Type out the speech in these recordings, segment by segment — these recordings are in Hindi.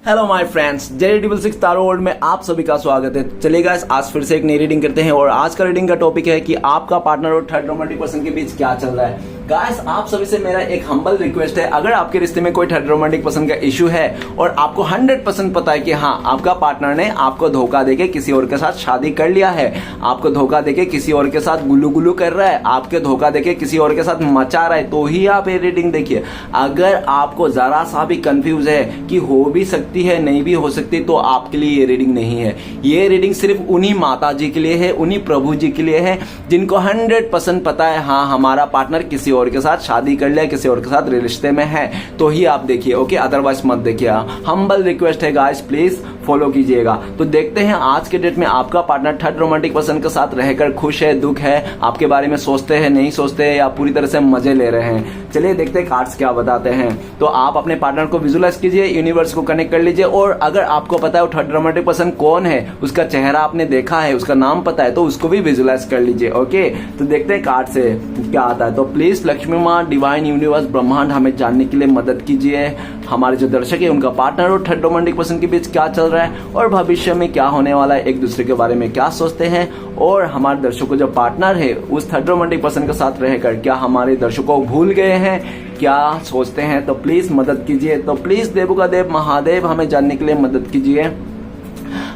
Hello my friends, JD66 taro world में आप सभी का स्वागत है। चलिए गाइस, आज फिर से एक नई रीडिंग करते हैं और आज का रीडिंग का टॉपिक है कि आपका पार्टनर और थर्ड रोमांटिक पर्सन के बीच क्या चल रहा है। गाइस, आप सभी से मेरा एक हम्बल रिक्वेस्ट है, अगर आपके रिश्ते में कोई थर्ड रोमांटिक पर्सन का इशू है और आपको 100% पता है कि हाँ, आपका पार्टनर ने आपको धोखा देके किसी और के साथ शादी कर लिया है, आपको धोखा देके किसी और के साथ गुल्लू गुल्लू कर रहा है, आपके धोखा देके किसी और के साथ मचा रहा है, तो ही आप ये रीडिंग देखिए। अगर आपको जरा सा भी कंफ्यूज है कि हो भी सकती है नहीं भी हो सकती, तो आपके लिए ये रीडिंग नहीं है। ये रीडिंग सिर्फ उन्हीं माता जी के लिए है, उन्हीं प्रभु जी के लिए है जिनको 100% पता है हाँ, हमारा पार्टनर किसी और के साथ शादी कर लिया, किसी और के साथ रिश्ते में है, तो ही आप देखिए। ओके, अदरवाइज मत देखिए। हम्बल रिक्वेस्ट है गाइस, प्लीज फॉलो कीजिएगा। तो देखते हैं आज के डेट में आपका पार्टनर थर्ड रोमांटिक पर्सन के साथ रहकर खुश है, दुख है, आपके बारे में सोचते हैं, नहीं सोचते हैं, या पूरी तरह से मजे ले रहे हैं। चलिए देखते हैं कार्ड्स क्या बताते हैं। तो आप अपने पार्टनर को विजुअलाइज कीजिए, यूनिवर्स को कनेक्ट कर लीजिए, और अगर आपको पता है वो थर्ड रोमांटिक पर्सन कौन है, उसका चेहरा आपने देखा है, उसका नाम पता है, तो उसको भी विजुअलाइज कर लीजिए। ओके, तो देखते हैं कार्ड से क्या आता है। तो प्लीज लक्ष्मी माँ, डिवाइन यूनिवर्स, ब्रह्मांड, हमें जानने के लिए मदद कीजिए। हमारे जो दर्शक है उनका पार्टनर और थर्ड रोमांटिक पर्सन के बीच क्या चल रहा है और भविष्य में क्या होने वाला है, एक दूसरे के बारे में क्या सोचते हैं, और हमारे दर्शकों जो पार्टनर है उस थर्ड रोमांटिक पर्सन के साथ रहकर क्या हमारे दर्शकों को भूल गए हैं, क्या सोचते हैं। तो प्लीज मदद कीजिए। तो प्लीज देवों का देव महादेव, हमें जानने के लिए मदद कीजिए।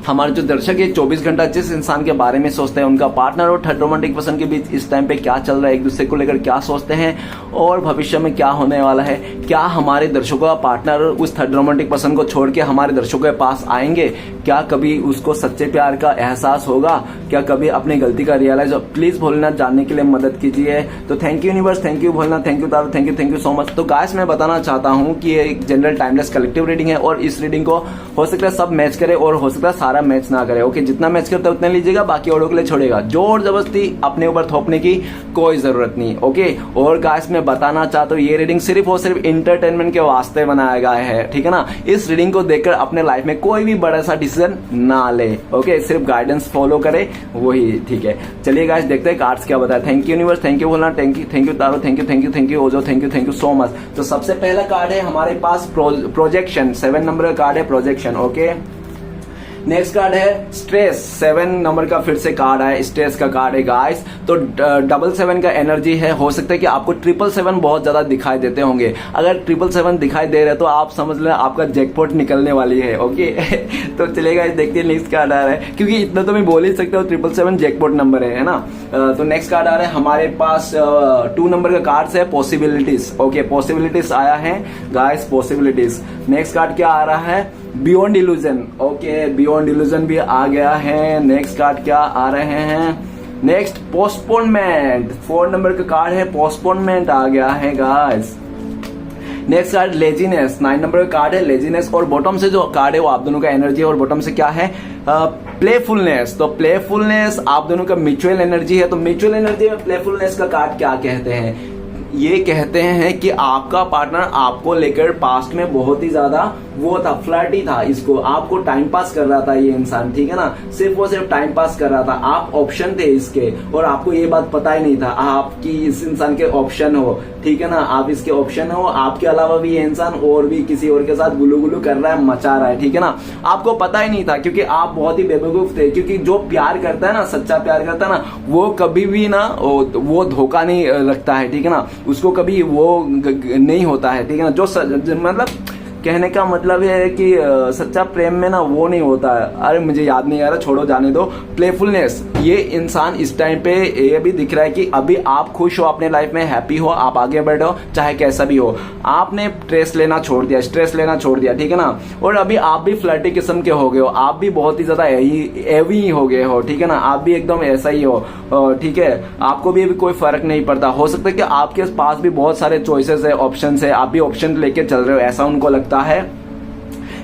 हमारे जो दर्शक है 24 घंटा जिस इंसान के बारे में सोचते हैं, उनका पार्टनर और थर्ड रोमांटिक पर्सन के बीच इस टाइम पे क्या चल रहा है, एक दूसरे को लेकर क्या सोचते हैं और भविष्य में क्या होने वाला है। क्या हमारे दर्शकों का पार्टनर उस थर्ड रोमांटिक पर्सन को छोड़ के हमारे दर्शकों के पास आएंगे, क्या कभी उसको सच्चे प्यार का एहसास होगा, क्या कभी अपनी गलती का रियलाइज। प्लीज भोलेनाथ जानने के लिए मदद कीजिए। तो thank you universe, thank you Bholenath, thank you tarot, thank you so much. तो गाइस, मैं बताना चाहता हूँ कि ये एक जनरल टाइमलेस कलेक्टिव रीडिंग है और इस रीडिंग को हो सकता है सब मैच करे और हो सकता है सारा मैच ना करे। ओके, जितना मैच करता है उतना लीजिएगा, बाकी औरों के लिए छोड़ेगा। जोर जबरदस्ती अपने ऊपर थोपने की कोई जरूरत नहीं। ओके, और गाइस मैं बताना चाहता हूँ ये रीडिंग सिर्फ और सिर्फ इंटरटेनमेंट के वास्ते बनाया गया है, ठीक है ना। इस रीडिंग को देखकर अपने लाइफ में कोई भी बड़ा सा डिसीजन ना ले। ओके, सिर्फ गाइडेंस फॉलो करे, वही ठीक है। चलिए गाइस, देखते हैं कार्ड्स क्या बताया। Thank you universe, thank you Bholenath, thank you tarot, thank you ओजो, थैंक यू सो मच। तो सबसे पहला कार्ड है हमारे पास प्रोजेक्शन, 7 नंबर का कार्ड है प्रोजेक्शन। ओके, नेक्स्ट कार्ड है स्ट्रेस, 7 नंबर का फिर से कार्ड है, स्ट्रेस का कार्ड है गाइस। तो 777 का एनर्जी है। हो सकता है कि आपको 777 बहुत ज्यादा दिखाई देते होंगे। अगर 777 दिखाई दे रहे हैं तो आप समझ लें आपका जैकपॉट निकलने वाली है। ओके तो चलेगा, देखते हैं नेक्स्ट कार्ड आ रहा है, क्योंकि इतना तो मैं बोल ही सकता हूँ 777 जैकपॉट नंबर है ना। तो नेक्स्ट कार्ड आ रहा है हमारे पास 2 नंबर का कार्ड है पॉसिबिलिटीज। ओके, पॉसिबिलिटीज आया है गाइस, पॉसिबिलिटीज। नेक्स्ट कार्ड क्या आ रहा है, beyond illusion. Okay, beyond illusion भी आ गया है। नेक्स्ट कार्ड क्या आ रहे हैं, नेक्स्ट पोस्टपोनमेंट, 4 नंबर का कार्ड है, पोस्टपोनमेंट आ गया है guys. Next card laziness, 9 number का कार्ड है लेजीनेस। और बॉटम से जो कार्ड है वो आप दोनों का एनर्जी है, और बॉटम से क्या है, प्लेफुलनेस। तो प्लेफुलनेस आप दोनों का म्यूचुअल एनर्जी है। तो म्यूचुअल एनर्जी में प्लेफुलनेस का कार्ड क्या कहते हैं, ये कहते हैं कि आपका पार्टनर आपको लेकर पास्ट में बहुत ही ज्यादा वो था, फ्लर्टी था, इसको आपको टाइम पास कर रहा था ये इंसान, ठीक है ना। सिर्फ वो सिर्फ टाइम पास कर रहा था, आप ऑप्शन थे इसके, और आपको ये बात पता ही नहीं था आपकी इस इंसान के ऑप्शन हो, ठीक है ना। आप इसके ऑप्शन हो, आपके अलावा भी ये इंसान और भी किसी और के साथ गुल्लू गुल्लू कर रहा है, मचा रहा है, ठीक है ना। आपको पता ही नहीं था क्योंकि आप बहुत ही बेवकूफ थे, क्योंकि जो प्यार करता है ना, सच्चा प्यार करता है ना, वो कभी भी ना वो धोखा नहीं लगता है, ठीक है ना। उसको कभी वो नहीं होता है, ठीक है ना। जो मतलब कहने का मतलब है कि सच्चा प्रेम में ना वो नहीं होता है। अरे मुझे याद नहीं आ रहा, छोड़ो, जाने दो। प्लेफुलनेस, ये इंसान इस टाइम पे ये भी दिख रहा है कि अभी आप खुश हो अपने लाइफ में, हैप्पी हो, आप आगे बढ़ो, चाहे कैसा भी हो। आपने स्ट्रेस लेना छोड़ दिया, ठीक है ना। और अभी आप भी फ्लर्टी किस्म के हो गए हो, आप भी बहुत ही ज्यादा एवी हो गए हो, ठीक है ना। आप भी एकदम ऐसा ही हो, ठीक है। आपको भी अभी कोई फर्क नहीं पड़ता। हो सकता है कि आपके पास भी बहुत सारे चॉइसेस है, ऑप्शन है, आप भी ऑप्शन लेके चल रहे हो, ऐसा उनको लगता है।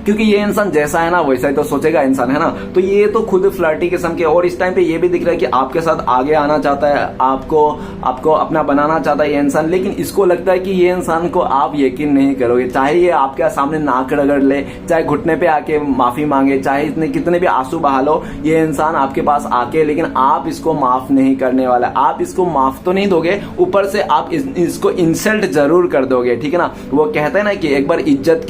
क्योंकि ये इंसान जैसा है ना वैसा ही तो सोचेगा इंसान, है ना। तो ये तो खुद फ्लर्टी किस्म के, और इस टाइम पे ये भी दिख रहा है कि आपके साथ आगे आना चाहता है, आपको अपना बनाना चाहता है ये इंसान। लेकिन इसको लगता है कि ये इंसान को आप यकीन नहीं करोगे, चाहे ये आपके सामने नाक रगड़ ले, चाहे घुटने पे आके माफी मांगे, चाहे इतने कितने भी आंसू बहा लो, ये इंसान आपके पास आके, लेकिन आप इसको माफ नहीं करने वाला। आप इसको माफ तो नहीं दोगे, ऊपर से आप इसको इंसल्ट जरूर कर दोगे, ठीक है ना। वो कहते हैं ना कि एक बार इज्जत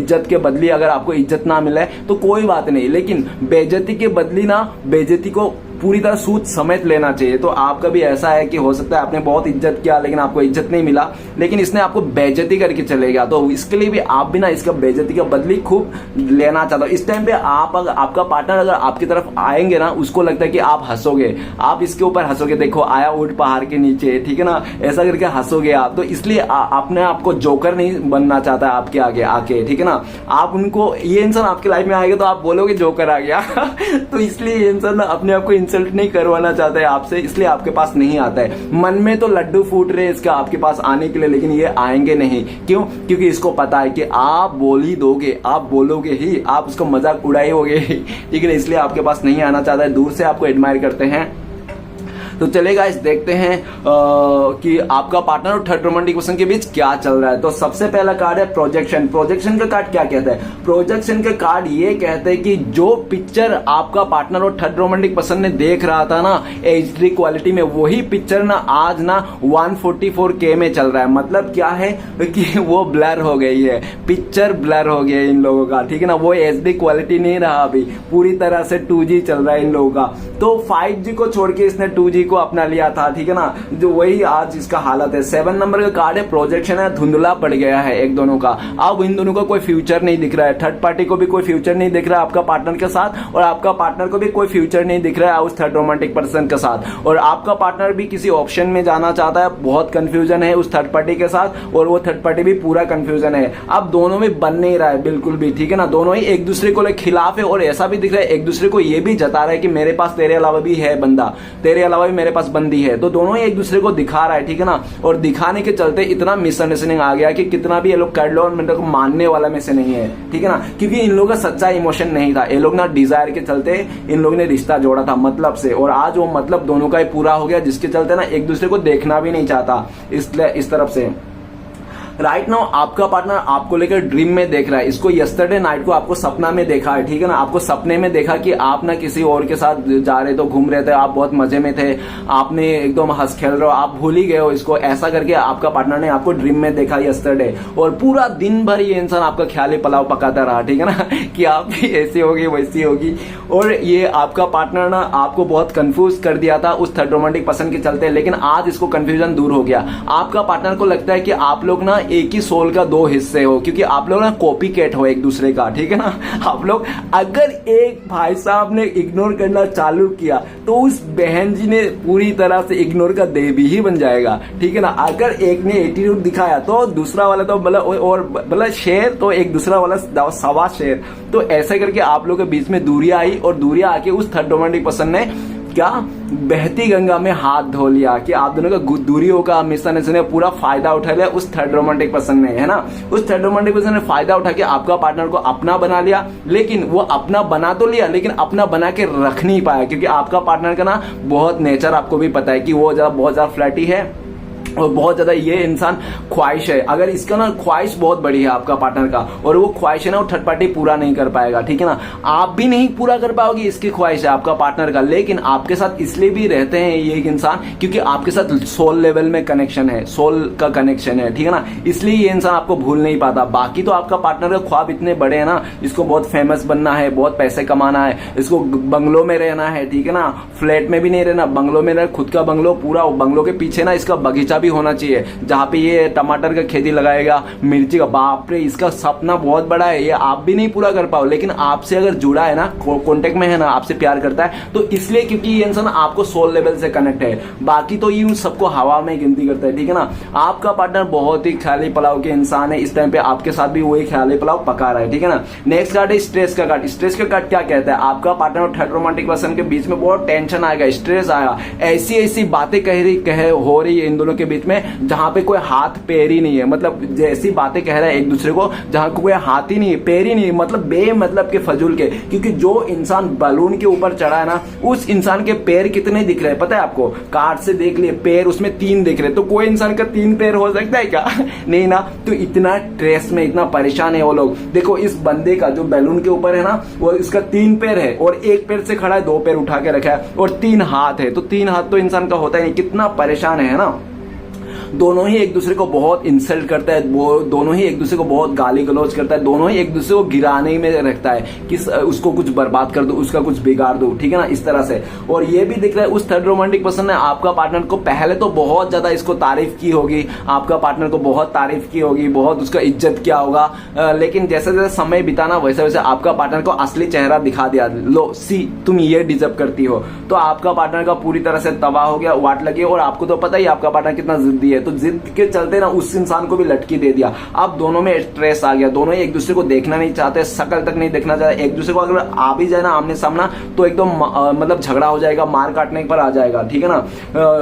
इज्जत के बदली अगर आपको इज्जत ना मिले तो कोई बात नहीं, लेकिन बेइज्जती के बदली ना बेइज्जती को पूरी तरह सूद समेत लेना चाहिए। तो आपका भी ऐसा है कि हो सकता है आपने बहुत इज्जत किया लेकिन आपको इज्जत नहीं मिला, लेकिन इसने आपको बेइज्जती करके चले गया, तो इसके लिए भी आप भी ना इसका बेइज्जती का बदली खूब लेना चाहते हो। इस टाइम पे आपका पार्टनर अगर आपकी तरफ आएंगे ना, उसको लगता है कि आप हंसोगे, आप इसके ऊपर हंसोगे, देखो आया ऊंट पहाड़ के नीचे, ठीक है ना, ऐसा करके हंसोगे आप। तो इसलिए आपने आपको जोकर नहीं बनना चाहता है आपके आगे आके, ठीक है ना। आप उनको, ये इंसान आपके लाइफ में आएगा तो आप बोलोगे जोकर आ गया तो इसलिए ये इंसान अपने आप को इंसल्ट नहीं करवाना चाहता है आपसे, इसलिए आपके पास नहीं आता है। मन में तो लड्डू फूट रहे इसका आपके पास आने के लिए, लेकिन ये आएंगे नहीं। क्यों? क्योंकि इसको पता है कि आप बोल ही दोगे, आप बोलोगे ही, आप उसको मजाक उड़ाओगे ही, ठीक है ना, इसलिए आपके पास नहीं आना चाहता है, दूर से आपको एडमायर करते हैं। तो चलेगा, इस देखते हैं कि आपका पार्टनर और थर्ड रोमांटिक पर्सन के बीच क्या चल रहा है। तो सबसे पहला कार्ड है प्रोजेक्शन। प्रोजेक्शन का कार्ड क्या कहता है? प्रोजेक्शन के कार्ड ये कहते हैं कि जो पिक्चर आपका पार्टनर और थर्ड रोमांटिक पर्सन ने देख रहा था ना एचडी क्वालिटी में, वही पिक्चर ना आज ना 144K में चल रहा है। मतलब क्या है कि वो ब्लर हो गई है, पिक्चर ब्लर हो गया है इन लोगों का, ठीक है ना, वो एचडी क्वालिटी नहीं रहा, अभी पूरी तरह से 2G चल रहा है इन लोगों का। तो 5G को छोड़ के इसने 2G को अपना लिया था, ठीक है ना, जो वही आज इसका हालत है। 7 नंबर का कार्ड है प्रोजेक्शन है, धुंधला पड़ गया है एक दोनों का। अब इन दोनों का कोई फ्यूचर नहीं दिख रहा है, थर्ड पार्टी को भी कोई फ्यूचर नहीं दिख रहा है आपका पार्टनर के साथ, और आपका पार्टनर को भी कोई फ्यूचर नहीं दिख रहा है उस थर्ड रोमांटिक पर्सन के साथ। और आपका पार्टनर भी किसी ऑप्शन में जाना चाहता है, बहुत कंफ्यूजन है उस थर्ड पार्टी के साथ, और वो थर्ड पार्टी भी पूरा कंफ्यूजन है। अब दोनों में बन नहीं रहा है बिल्कुल भी, ठीक है ना, दोनों ही एक दूसरे को खिलाफ है। और ऐसा भी दिख रहा है एक दूसरे को ये भी जता रहा है कि मेरे पास तेरे अलावा भी है बंदा, तेरे अलावा भी मेरे पास बंदी है। तो दोनों ही एक दूसरे को दिखा रहा है, ठीक है ना, और दिखाने के चलते इतना मिसअंडरस्टैंडिंग आ गया कि कितना भी ये लोग कर लो और मेरे को मानने वाला में से नहीं है, ठीक है ना, क्योंकि इन लोगों का सच्चा इमोशन नहीं था। ये लोग ना डिजायर के चलते इन लोगों ने रिश्ता जोड़ा था मतलब से, और आज वो मतलब दोनों का ही पूरा हो गया, जिसके चलते ना एक दूसरे को देखना भी नहीं चाहता, इसलिए इस तरफ से राइट नाउ आपका पार्टनर आपको लेकर ड्रीम में देख रहा है। इसको यस्टरडे नाइट को आपको सपना में देखा है, ठीक है ना, आपको सपने में देखा कि आप ना किसी और के साथ जा रहे तो घूम रहे थे, आप बहुत मजे में थे, आपने एकदम हंस खेल रहे हो, आप भूल ही गए हो इसको, ऐसा करके आपका पार्टनर ने आपको ड्रीम में देखा यस्टरडे। और पूरा दिन भर ये इंसान आपका ख्याली पुलाव पकाता रहा, ठीक है ना कि आप भी ऐसी होगी वैसी होगी। और ये आपका पार्टनर ना आपको बहुत कंफ्यूज कर दिया था उस थर्ड रोमांटिक पर्सन के चलते, लेकिन आज इसको कंफ्यूजन दूर हो गया। आपका पार्टनर को लगता है कि आप लोग ना एक ही सोल का दो हिस्से हो, क्योंकि आप लोग ना कॉपी कैट हो एक दूसरे का, ठीक है ना। आप लोग अगर एक भाई साहब ने इग्नोर करना चालू किया तो उस बहन जी ने पूरी तरह से इग्नोर का देवी ही बन जाएगा, ठीक है ना। अगर एक ने एटीट्यूड दिखाया तो दूसरा वाला तो मतलब शेर, तो एक दूसरा वाला सवा शेर। तो ऐसे करके आप लोग के बीच में दूरियां आई, और दूरियां आके उस थर्ड रोमांटिक पर्सन ने क्या बहती गंगा में हाथ धो लिया कि आप दोनों का दूरियों का मिसअंडरस्टैंडिंग ने पूरा फायदा उठा लिया उस थर्ड रोमांटिक पर्सन ने, है ना। उस थर्ड रोमांटिक पर्सन ने फायदा उठा के आपका पार्टनर को अपना बना लिया, लेकिन वो अपना बना तो लिया लेकिन अपना बना के रख नहीं पाया, क्योंकि आपका पार्टनर का ना बहुत नेचर आपको भी पता है कि वो बहुत ज्यादा फ्लैटी है और बहुत ज्यादा ये इंसान ख्वाहिश है। अगर इसका ना ख्वाहिश बहुत बड़ी है आपका पार्टनर का, और वो ख्वाहिश है ना वो थर्ड पार्टी पूरा नहीं कर पाएगा, ठीक है ना, आप भी नहीं पूरा कर पाओगे, इसकी ख्वाहिश है आपका पार्टनर का। लेकिन आपके साथ इसलिए भी रहते हैं ये एक इंसान क्योंकि आपके साथ सोल लेवल में कनेक्शन है, सोल का कनेक्शन है, ठीक है ना, इसलिए ये इंसान आपको भूल नहीं पाता। बाकी तो आपका पार्टनर का ख्वाब इतने बड़े हैं ना, इसको बहुत फेमस बनना है, बहुत पैसे कमाना है, इसको बंगलों में रहना है, ठीक है ना, फ्लैट में भी नहीं रहना, बंगलों में रहना, खुद का बंगलो, पूरा बंगलो के पीछे ना इसका बगीचा भी होना चाहिए जहां पे ये टमाटर का खेती लगाएगा, मिर्ची का। बाप रे, इसका सपना बहुत बड़ा है, ये आप भी नहीं पूरा कर पाओ, लेकिन आपसे अगर जुड़ा है ना, कांटेक्ट में है ना, आपसे प्यार करता है, तो इसलिए क्योंकि ये इंसान आपको सोल लेवल से कनेक्ट है। बाकी तो ये सबको हवा में गिनती करता है, ठीक है ना। आपका पार्टनर बहुत ही ख्याली पुलाव के इंसान है, इस टाइम पे आपके साथ भी वही ख्याली पुलाव पका रहा है, ठीक है ना। नेक्स्ट कार्ड है स्ट्रेस का कार्ड। स्ट्रेस का कार्ड क्या कहता है? आपका पार्टनर और थर्ड रोमांटिक पर्सन के बीच में बहुत टेंशन आएगा, स्ट्रेस आएगा, ऐसी ऐसी बातें हो रही है इन दोनों के बीच में जहां पे कोई हाथ पैर ही नहीं है, मतलब जैसी बातें कह रहा है एक दूसरे को जहां कोई हाथ ही नहीं है, पैर ही नहीं है, मतलब बेमतलब के फजूल के। क्योंकि जो इंसान बलून के ऊपर चढ़ा है ना, उस इंसान के पैर कितने दिख रहे हैं पता है आपको? कार्ड से देख लिए पैर उसमें 3 दिख रहे, तो कोई इंसान का 3 पैर हो सकता है क्या? नहीं ना। तो इतना स्ट्रेस में, इतना परेशान है वो लोग। देखो इस बंदे का जो बैलून के ऊपर है ना, वो इसका 3 पैर है, और 1 पैर से खड़ा है, 2 पैर उठा के रखा है, और 3 हाथ है, तो 3 हाथ तो इंसान का होता ही नहीं, कितना परेशान है ना। दोनों ही एक दूसरे को बहुत इंसल्ट करता है, वो दोनों ही एक दूसरे को बहुत गाली गलौज करता है, दोनों ही एक दूसरे को गिराने में रखता है कि उसको कुछ बर्बाद कर दो, उसका कुछ बिगाड़ दो, ठीक है ना, इस तरह से। और ये भी दिख रहा है उस थर्ड रोमांटिक पर्सन ने आपका पार्टनर को पहले तो बहुत ज्यादा इसको तारीफ की होगी, आपका पार्टनर को बहुत तारीफ की होगी, बहुत उसका इज्जत किया होगा, लेकिन जैसे जैसे समय बिताना वैसे वैसे आपका पार्टनर को असली चेहरा दिखा दिया, लो सी तुम ये डिजर्व करती हो। तो आपका पार्टनर का पूरी तरह से तबाह हो गया, वाट लगी। और आपको तो पता ही आपका पार्टनर कितना जिद्दी है, तो जिद के चलते ना उस इंसान को भी लटकी दे दिया। अब दोनों में स्ट्रेस आ गया, दोनों ही एक दूसरे को देखना नहीं चाहते, शकल तक नहीं देखना चाहते। एक दूसरे को अगर आ भी जाए ना आमने सामना तो एकदम मतलब झगड़ा हो जाएगा, मार काटने पर आ जाएगा, ठीक है ना।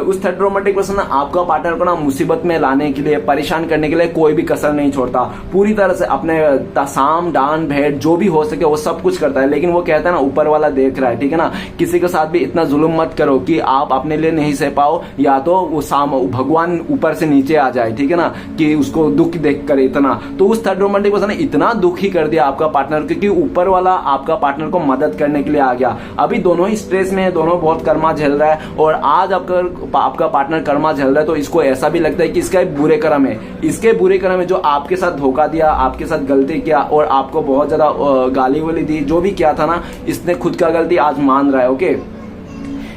उस थर्ड रोमांटिक पर्सन ना आपका पार्टनर को ना मुसीबत में लाने के लिए, परेशान करने के लिए कोई भी कसर नहीं छोड़ता, पूरी तरह से अपने साम डान भेंट जो भी हो सके वो सब कुछ करता है। लेकिन वो कहता है ना ऊपर वाला देख रहा है, ठीक है ना, किसी के साथ भी इतना जुल्म मत करो कि आप अपने लिए नहीं सह पाओ, या तो वो भगवान ऊपर से नीचे आ जाए, ठीक है ना, कि उसको दुख देख कर इतना। तो उस थर्ड रोमांटिक पर्सन ने इतना दुख ही कर दिया आपका पार्टनर क्योंकि ऊपर वाला आपका पार्टनर को मदद करने के लिए आ गया। अभी दोनों ही स्ट्रेस में है, दोनों बहुत कर्मा झेल रहा है। और आज आपका पार्टनर कर्मा झेल रहा है तो इसको ऐसा भी लगता है कि इसका बुरे कर्म है, इसके बुरे कर्म है जो आपके साथ धोखा दिया, आपके साथ गलती किया और आपको बहुत ज्यादा गाली वाली दी, जो भी किया था ना, इसने खुद का गलती आज मान रहा है। ओके,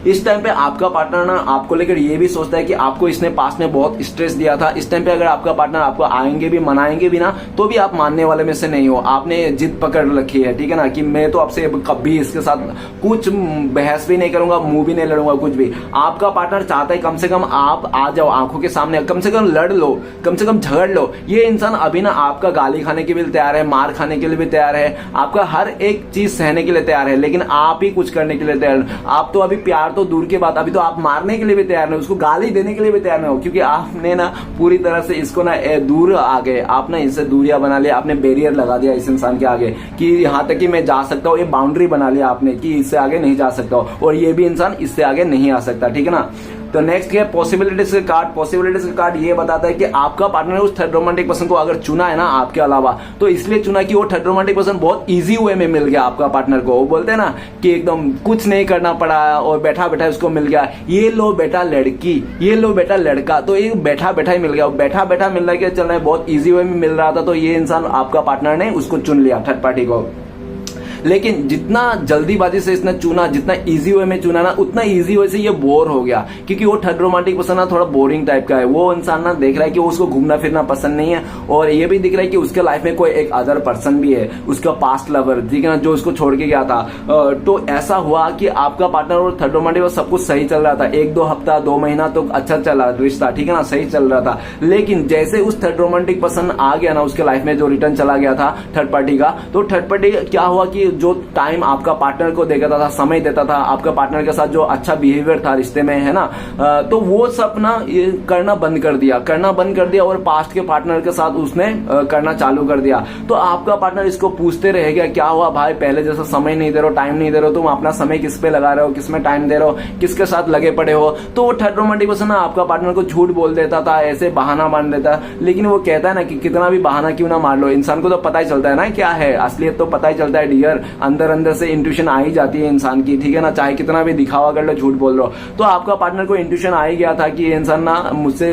इस टाइम पे आपका पार्टनर ना आपको लेकर ये भी सोचता है कि आपको इसने पास में बहुत स्ट्रेस दिया था। इस टाइम पे अगर आपका पार्टनर आपको आएंगे भी, मनाएंगे भी ना, तो भी आप मानने वाले में से नहीं हो। आपने जिद पकड़ रखी है, ठीक है ना, कि मैं तो आपसे कभी इसके साथ कुछ बहस भी नहीं करूंगा, मुंह भी नहीं लड़ूंगा, कुछ भी। आपका पार्टनर चाहता है कम से कम आप आ जाओ आंखों के सामने, कम से कम लड़ लो, कम से कम झगड़ लो। ये इंसान अभी ना आपका गाली खाने के लिए तैयार है, मार खाने के लिए भी तैयार है, आपका हर एक चीज सहने के लिए तैयार है, लेकिन आप ही कुछ करने के लिए तैयार। आप तो अभी प्यार तो दूर की बात, अभी तो आप मारने के लिए भी तैयार नहीं, उसको गाली देने के लिए भी तैयार नहीं हो, क्योंकि आपने ना पूरी तरह से इसको ना दूर आ गए, आपने इससे दूरियां बना लिया, आपने बैरियर लगा दिया इस इंसान के आगे कि यहाँ तक कि मैं जा सकता हूँ, ये बाउंड्री बना लिया आपने कि इससे आगे नहीं जा सकता हूँ, और ये भी इंसान इससे आगे नहीं आ सकता, ठीक है ना। तो नेक्स्ट क्या है, पॉसिबिलिटीज का कार्ड। पॉसिबिलिटीज का कार्ड ये बताता है कि आपका पार्टनर उस थर्ड रोमांटिक पर्सन को अगर चुना है ना आपके अलावा, तो इसलिए चुना कि वो थर्ड रोमांटिक पर्सन बहुत इजी वे में मिल गया आपका पार्टनर को। वो बोलते हैं ना कि एकदम कुछ नहीं करना पड़ा और बैठा बैठा उसको मिल गया, ये लो बेटा लड़की, ये लो बेटा लड़का, तो ये बैठा बैठा ही मिल गया, बैठा बैठा मिल रहा है, चल रहा है, बहुत इजी वे में मिल रहा था, तो ये इंसान आपका पार्टनर ने उसको चुन लिया, थर्ड पार्टी को। लेकिन जितना जल्दीबाजी से इसने चुना, जितना इजी वे में चुना ना, उतना इजी वे से ये बोर हो गया, क्योंकि वो थर्ड रोमांटिक पर्सन ना थोड़ा बोरिंग टाइप का है। वो इंसान ना देख रहा है कि उसको घूमना फिरना पसंद नहीं है, और ये भी दिख रहा है कि उसके लाइफ में कोई एक अदर पर्सन भी है, उसका पास्ट लवर, ठीक है ना, जो उसको छोड़ के गया था। तो ऐसा हुआ कि आपका पार्टनर और थर्ड रोमांटिक सब कुछ सही चल रहा था, 1-2 हफ्ता 2 महीना तो अच्छा चला रिश्ता, ठीक है ना, सही चल रहा था। लेकिन जैसे उस थर्ड रोमांटिक पर्सन आ गया ना उसके लाइफ में, जो रिटर्न चला गया था थर्ड पार्टी का, तो थर्ड पार्टी क्या हुआ कि जो टाइम आपका पार्टनर को देता था, समय देता था, आपका पार्टनर के साथ जो अच्छा बिहेवियर था रिश्ते में, है ना, तो वो सब ना करना बंद कर दिया, और पास्ट के पार्टनर के साथ उसने करना चालू कर दिया। तो आपका पार्टनर इसको पूछते रहेगा, क्या हुआ भाई, पहले जैसा समय नहीं दे रहे हो, टाइम नहीं दे रहे हो, तुम अपना समय किस पे लगा रहे हो, किस में टाइम दे रहे हो, किसके साथ लगे पड़े हो। तो वो थर्ड रोमांटिक पर्सन ना आपका पार्टनर को झूठ बोल देता था, ऐसे बहाना मान देता। लेकिन वो कहता है ना कि कितना भी बहाना क्यों ना मार लो, इंसान को तो पता ही चलता है ना क्या है असलियत, तो पता ही चलता है डियर, अंदर से इंट्यूशन आ ही जाती है इंसान की, ठीक है ना, चाहे कितना भी दिखावा कर लो, झूठ बोल रहे हो। तो आपका पार्टनर को इंट्यूशन आ ही गया था कि ये इंसान ना मुझसे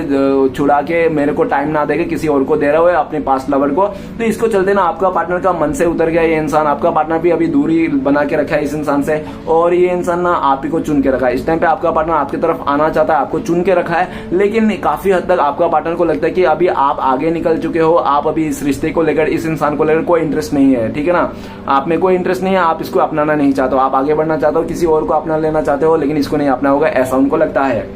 छुड़ा के मेरे को टाइम ना देके किसी और को दे रहा है, अपने पास्ट लवर को। तो इसको चलते ना आपका पार्टनर का मन से उतर गया ये इंसान, आपका पार्टनर भी अभी दूरी बना के रखा है इस इंसान से, और ये इंसान ना आप ही को चुन के रखा है। इस टाइम पे आपका पार्टनर आपकी तरफ आना चाहता है, आपको चुन के रखा है, लेकिन काफी हद तक आपका पार्टनर को लगता है कि अभी आप आगे निकल चुके हो, आप अभी इस रिश्ते को लेकर, इस इंसान को लेकर कोई इंटरेस्ट नहीं है, ठीक है ना, आप में कोई इंटरेस्ट नहीं है, आप इसको अपनाना नहीं चाहते हो, आप आगे बढ़ना चाहते हो, किसी और को अपना लेना चाहते हो, लेकिन इसको नहीं अपना होगा, ऐसा उनको लगता है,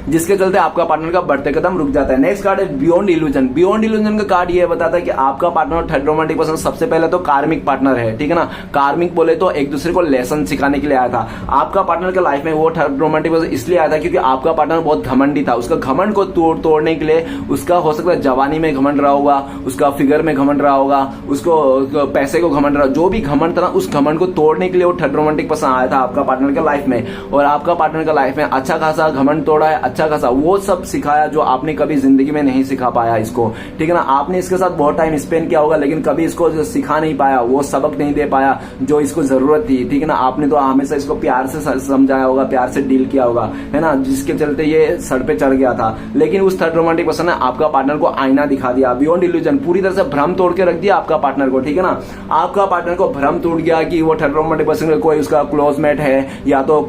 जिसके चलते आपका पार्टनर का बढ़ते कदम रुक जाता है। नेक्स्ट कार्ड है बियॉन्ड इल्यूजन। बियॉन्ड इल्यूजन का कार्ड ये बताता है कि आपका पार्टनर थर्ड रोमांटिक पर्सन सबसे पहले तो कार्मिक पार्टनर है, ठीक है ना, कार्मिक बोले तो एक दूसरे को लेसन सिखाने के लिए आया था। आपका पार्टनर के लाइफ में वो थर्ड रोमांटिक पर्सन इसलिए आया था क्योंकि आपका पार्टनर बहुत घमंडी था, उसका घमंड को तोड़ने के लिए, उसका हो सकता है जवानी में घमंड रहा होगा, उसका फिगर में घमंड रहा होगा, उसको पैसे को घमंड रहा, जो भी घमंड था ना, उस घमंड को तोड़ने के लिए वो थर्ड रोमांटिक पर्सन आया था आपका पार्टनर के लाइफ में। और आपका पार्टनर का लाइफ में अच्छा खासा घमंड तोड़ा है, अच्छा खासा वो सब सिखाया जो आपने कभी जिंदगी में नहीं सिखा पाया इसको, ठीक है ना। आपने इसके साथ बहुत टाइम स्पेंड किया होगा लेकिन कभी इसको सिखा नहीं पाया, वो सबक नहीं दे पाया जो इसको जरूरत थी, ठीक है ना। आपने तो हमेशा इसको प्यार से समझाया होगा, प्यार से डील किया होगा, है ना, जिसके चलते ये सर पे चढ़ गया था। लेकिन उस थर्ड रोमांटिक पर्सन ने आपका पार्टनर को आईना दिखा दिया, बियॉन्ड इल्यूजन, पूरी तरह से भ्रम तोड़ के रख दिया आपका पार्टनर को, ठीक है ना। आपका पार्टनर को भ्रम टूट गया कि वो थर्ड रोमांटिक पर्सन कोई उसका क्लोजमेट है या तो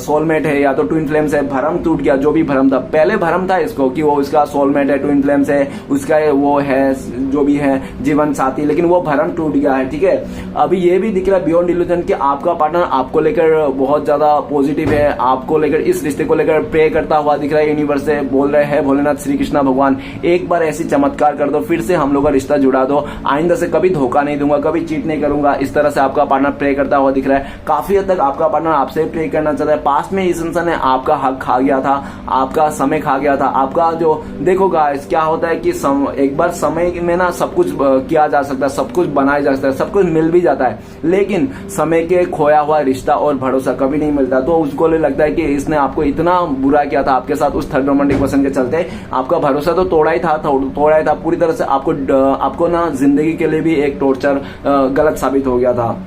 सोलमेट है या तो ट्विन फ्लेम्स है। भ्रम टूट गया, जो भी भ्रम था, पहले भ्रम था इसको कि वो उसका सोलमेट है, ट्विन फ्लेम्स है, उसका वो है जो भी है जीवन साथी, लेकिन वो भ्रम टूट गया है, ठीक है। अभी ये भी दिख रहा है बियॉन्ड इल्यूजन कि आपका पार्टनर आपको लेकर बहुत ज्यादा पॉजिटिव है, आपको लेकर इस रिश्ते को लेकर प्रे करता हुआ दिख रहा है यूनिवर्स से, बोल रहे हैं भोलेनाथ श्री कृष्णा भगवान एक बार ऐसी चमत्कार कर दो, फिर से हम लोग का रिश्ता जुड़ा दो, आइंदा से कभी धोखा नहीं दूंगा, कभी चीट नहीं करूंगा। इस तरह से आपका पार्टनर प्रे करता हुआ दिख रहा है। काफी हद तक आपका पार्टनर आपसे प्रे करना चाहता है। पास्ट में इस इंसान ने आपका हक खा गया था, आपका समय खा गया था, आपका जो देखो गाइस क्या होता है कि एक बार समय में ना सब कुछ किया जा सकता है, सब कुछ बनाया जा सकता है, सब कुछ मिल भी जाता है, लेकिन समय के खोया हुआ रिश्ता और भरोसा कभी नहीं मिलता। तो उसको लगता है कि इसने आपको इतना बुरा किया था आपके साथ उस थर्ड रोमांटिक पर्सन के चलते, आपका भरोसा तो तोड़ा ही था पूरी तरह से। आपको ना जिंदगी के लिए भी एक टॉर्चर गलत साबित हो गया था।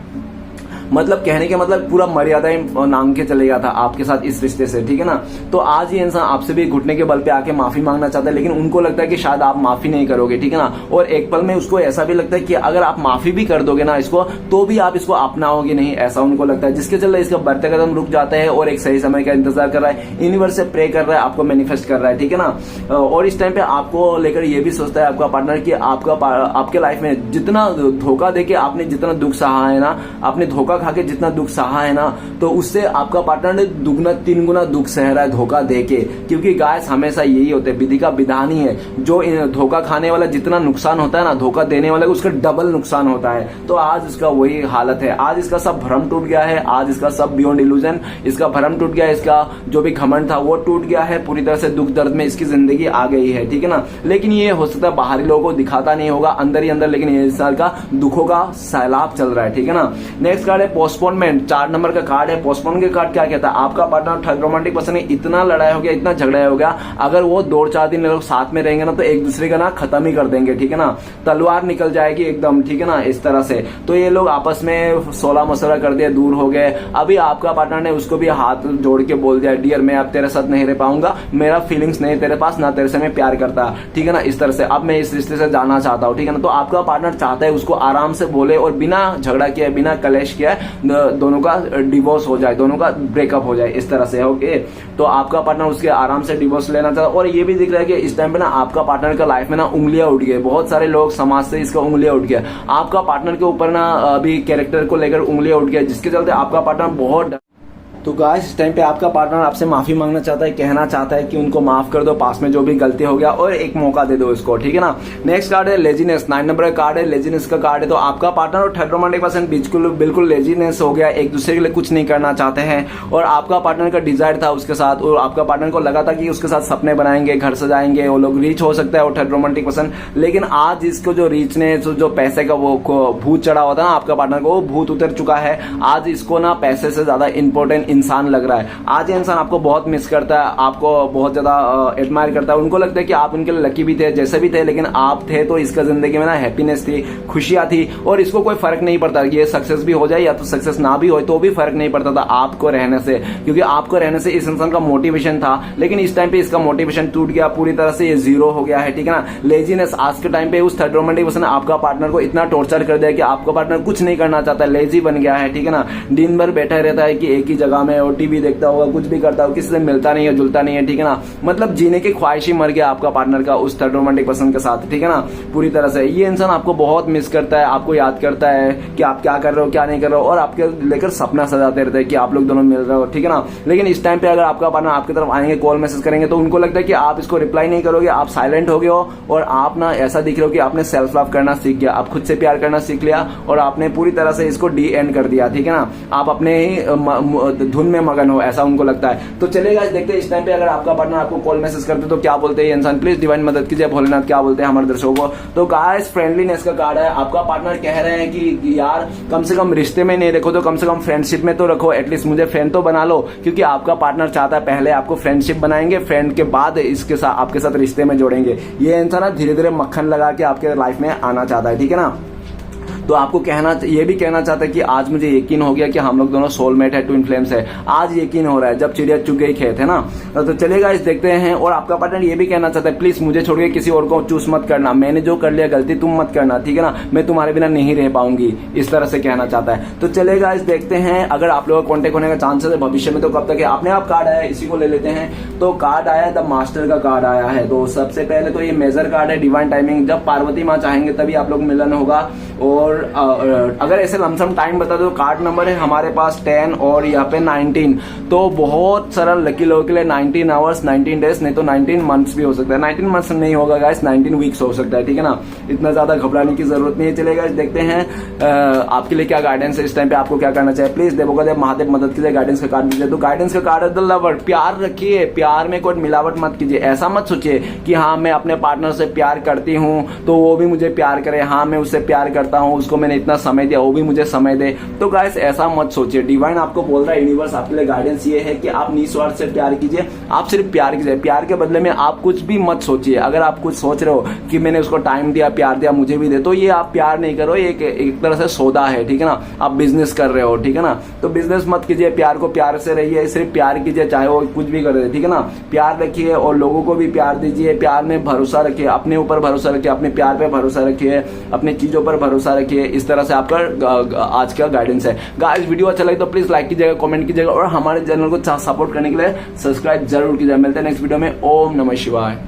मतलब कहने के मतलब पूरा मर्यादाएं नांग के चले गया था आपके साथ इस रिश्ते से, ठीक है ना। तो आज ये इंसान आपसे भी घुटने के बल पे आके माफी मांगना चाहता है, लेकिन उनको लगता है कि शायद आप माफी नहीं करोगे, ठीक है ना। और एक पल में उसको ऐसा भी लगता है कि अगर आप माफी भी कर दोगे ना इसको, तो भी आप इसको अपनाओगे नहीं, ऐसा उनको लगता है, जिसके चलते इसका बढ़ते कदम रुक जाता है और एक सही समय का इंतजार कर रहा है, यूनिवर्स से प्रे कर रहा है, आपको मैनिफेस्ट कर रहा है, ठीक है ना। और इस टाइम पे आपको लेकर ये भी सोचता है आपका पार्टनर कि आपके लाइफ में जितना धोखा देके आपने जितना दुख सहा है ना, आपने धोखा खा के जितना दुख सहा है ना, तो उससे आपका पार्टनर ने दुगना 3 गुना दुख सह रहा है धोखा देके। क्योंकि गाइस हमेशा यही होते हैं, विधि का विधान ही है, जो धोखा खाने वाला जितना नुकसान होता है ना, धोखा देने वाला उसका डबल नुकसान होता है। तो आज इसका वही हालत है, आज इसका सब भ्रम टूट गया है, आज इसका सब बियॉन्ड इल्यूजन, इसका भ्रम टूट गया है, इसका जो भी घमंड था वो टूट गया है, पूरी तरह से दुख दर्द में इसकी जिंदगी आ गई है, ठीक है ना। लेकिन ये हो सकता है बाहरी लोगों को दिखाता नहीं होगा, अंदर ही अंदर लेकिन ये साल का दुखों का सैलाब चल रहा है, ठीक है ना। नेक्स्ट कार्ड है पोस्टपोनमेंट, 4 नंबर का कार्ड है। पोस्टपोन के कार्ड क्या कहता है, आपका पार्टनर थर्ड रोमांटिक पर्सन है, इतना लड़ाई हो गया, इतना झगड़ा हो गया, अगर वो 2-4 दिन लोग साथ में रहेंगे ना तो एक दूसरे का ना खत्म ही कर देंगे, ठीक है ना। तलवार निकल जाएगी एकदम, ठीक है ना, इस तरह से। तो ये लोग आपस में 16 मशवरा कर दिया, दूर हो गए। अभी आपका पार्टनर ने उसको भी हाथ जोड़ के बोल दिया, डियर मैं अब तेरे साथ नहीं रह पाऊंगा, मेरा फीलिंग्स नहीं तेरे पास, ना तेरे से मैं प्यार करता, ठीक है ना, इस तरह से अब मैं इस रिश्ते से जाना चाहता हूँ, ठीक है ना। तो आपका पार्टनर चाहता है उसको आराम से बोले और बिना झगड़ा किया, बिना कलेश किया दोनों का डिवोर्स हो जाए, दोनों का ब्रेकअप हो जाए, इस तरह से, ओके। तो आपका पार्टनर उसके आराम से डिवोर्स लेना चाहता है। और ये भी दिख रहा है कि इस टाइम पे ना आपका पार्टनर का लाइफ में ना उंगलियां उठ गई, बहुत सारे लोग समाज से इसका उंगलियां उठ गया, आपका पार्टनर के ऊपर ना अभी कैरेक्टर को लेकर उंगलियां उठ गया, जिसके चलते आपका पार्टनर बहुत। तो गाइस इस टाइम पे आपका पार्टनर आपसे माफी मांगना चाहता है, कहना चाहता है कि उनको माफ कर दो, पास में जो भी गलती हो गया, और एक मौका दे दो इसको, ठीक है ना। नेक्स्ट कार्ड है लेजीनेस, 9 नंबर का कार्ड है, लेजीनेस का कार्ड है। तो आपका पार्टनर और थर्ड रोमांटिक पर्सन बिल्कुल लेजीनेस हो गया, एक दूसरे के लिए कुछ नहीं करना चाहते हैं। और आपका पार्टनर का डिजायर था उसके साथ, और आपका पार्टनर को लगा था कि उसके साथ सपने बनाएंगे, घर सजाएंगे, वो लोग रीच हो सकता है और थर्ड रोमांटिक पर्सन। लेकिन आज इसको जो रीचनेस, जो पैसे का वो भूत चढ़ा होता है ना आपका पार्टनर को, वो भूत उतर चुका है। आज इसको ना पैसे से ज्यादा इंपॉर्टेंट इंसान लग रहा है। आज ये इंसान आपको बहुत मिस करता है, आपको बहुत ज्यादा एडमायर करता है। उनको लगता है कि आप उनके लिए लकी भी थे, जैसे भी थे, लेकिन आप थे तो इसका जिंदगी में ना हैप्पीनेस थी, खुशियां थी, और इसको कोई फर्क नहीं पड़ता ये सक्सेस भी हो जाए या तो सक्सेस ना भी हो, तो भी फर्क नहीं पड़ता था आपको रहने से, क्योंकि आपको रहने से इस इंसान का मोटिवेशन था। लेकिन इस टाइम पे इसका मोटिवेशन टूट गया, पूरी तरह से ये जीरो हो गया है, ठीक है ना। लेजीनेस, आज के टाइम पे उस थर्ड रोमांटिक पर्सन ने आपका पार्टनर को इतना टॉर्चर कर दिया कि आपका पार्टनर कुछ नहीं करना चाहता, लेजी बन गया है, ठीक है ना। दिन भर बैठा रहता है कि एक ही जगह में, और टीवी देखता होगा, कुछ भी करता होगा, किसी से मिलता नहीं है, जुलता नहीं है, ठीक है ना। मतलब जीने की ख्वाहिश ही मर गया आपका पार्टनर का उस थर्ड रोमांटिक पर्सन के साथ, ठीक है ना, पूरी तरह से। ये इंसान आपको बहुत मिस करता है, आपको याद करता है कि आप क्या कर रहे हो, क्या नहीं कर रहे हो, और आपके लेकर सपना सजाते रहते हैं कि आप लोग दोनों मिल रहे हो, ठीक है ना। लेकिन इस टाइम पे अगर आपका पार्टनर आपकी तरफ आएंगे, कॉल मैसेज करेंगे, तो उनको लगता है कि आप इसको रिप्लाई नहीं करोगे, आप साइलेंट हो गए हो, और आप ना ऐसा दिख रहे हो कि आपने सेल्फ लव करना सीख गया, आप खुद से प्यार करना सीख लिया, और आपने पूरी तरह से इसको डी एंड कर दिया, ठीक है ना। आप अपने ही धुन में मगन हो, ऐसा उनको लगता है। तो चलिए गाइस देखते हैं इस टाइम पे अगर आपका पार्टनर आपको कॉल मैसेज करते तो क्या बोलते हैं इंसान। प्लीज डिवाइन मदद कीजिए, भोलेनाथ क्या बोलते हैं हमारे दर्शकों को। तो गाइस फ्रेंडलीनेस का कार्ड है, आपका पार्टनर कह रहे हैं कि यार कम से कम रिश्ते में नहीं रखो तो कम से कम फ्रेंडशिप में तो रखो, एटलीस्ट मुझे फ्रेंड तो बना लो, क्योंकि आपका पार्टनर चाहता है पहले आपको फ्रेंडशिप बनाएंगे, फ्रेंड के बाद इसके साथ आपके साथ रिश्ते में जोड़ेंगे। ये इंसान धीरे धीरे मक्खन लगा के आपके लाइफ में आना चाहता है, ठीक है ना। तो आपको ये भी कहना चाहता है कि आज मुझे यकीन हो गया कि हम लोग दोनों सोलमेट है, ट्विन फ्लेम्स है। आज यकीन हो रहा है, जब चिड़िया चुग गई खेत, है ना। तो चलेगा इस देखते हैं। और आपका पार्टनर ये भी कहना चाहता है प्लीज मुझे छोड़ के किसी और को चूज मत करना, मैंने जो कर लिया गलती तुम मत करना, ठीक है ना, मैं तुम्हारे बिना नहीं रह पाऊंगी, इस तरह से कहना चाहता है। तो चलेगा इस देखते हैं अगर आप लोगों का कॉन्टेक्ट होने का चांसेस है भविष्य में तो कब तक है। अपने आप कार्ड आया है, इसी को ले लेते हैं। तो कार्ड आया है द मास्टर का कार्ड आया है। तो सबसे पहले तो ये मेजर कार्ड है, डिवाइन टाइमिंग, जब पार्वती माँ चाहेंगे तभी आप लोग मिलन होगा। और अगर ऐसे लमसम टाइम बता दो, कार्ड नंबर है हमारे पास 10 और यहाँ पे 19। तो बहुत सरल लकी लोगों के लिए 19 आवर्स 19 डेज, नहीं तो 19 मंथ्स भी हो सकता है। 19 मंथ्स नहीं होगा गाइस, 19 वीक्स हो सकता है, ठीक है ना। इतना ज्यादा घबराने की जरूरत नहीं है। चलेगा देखते हैं आपके लिए क्या गाइडेंस है, इस टाइम पे आपको क्या करना चाहिए। प्लीज देवोदेव महादेव मदद कीजिए, गाइडेंस का कार्ड दीजिए। तो गाइडेंस का कार्ड है द लवर, प्यार रखिए, प्यार में कोई मिलावट मत कीजिए। ऐसा मत सोचिए कि हाँ मैं अपने पार्टनर से प्यार करती हूँ तो वो भी मुझे प्यार करे, हाँ मैं उससे प्यार करता हूँ, उसको मैंने इतना समय दिया वो भी मुझे समय दे। तो गाइस ऐसा मत सोचिए। डिवाइन आपको बोल रहा है, यूनिवर्स आपके लिए गाइडेंस ये है कि आप निस्वार्थ से प्यार कीजिए, आप सिर्फ प्यार कीजिए। प्यार के बदले में आप कुछ भी मत सोचिए। अगर आप कुछ सोच रहे हो कि मैंने उसको टाइम दिया, प्यार दिया, मुझे भी दे, तो ये आप प्यार नहीं करो, एक तरह से सौदा है, ठीक है ना। आप बिजनेस कर रहे हो, ठीक है ना। तो बिजनेस मत कीजिए, प्यार को प्यार से रहिए, सिर्फ प्यार कीजिए, चाहे वो कुछ भी कर दे, ठीक है ना। प्यार रखिए और लोगों को भी प्यार दीजिए, प्यार में भरोसा रखिए, अपने ऊपर भरोसा रखिए, अपने प्यार पे भरोसा रखिए, अपनी चीजों पर भरोसा रखिए। इस तरह से आपका आज का गाइडेंस है। गाइस वीडियो अच्छा लगे तो प्लीज लाइक कीजिएगा, कमेंट कीजिएगा और हमारे चैनल को सपोर्ट करने के लिए सब्सक्राइब जरूर कीजिएगा। मिलते हैं नेक्स्ट वीडियो में। ओम नमः शिवाय।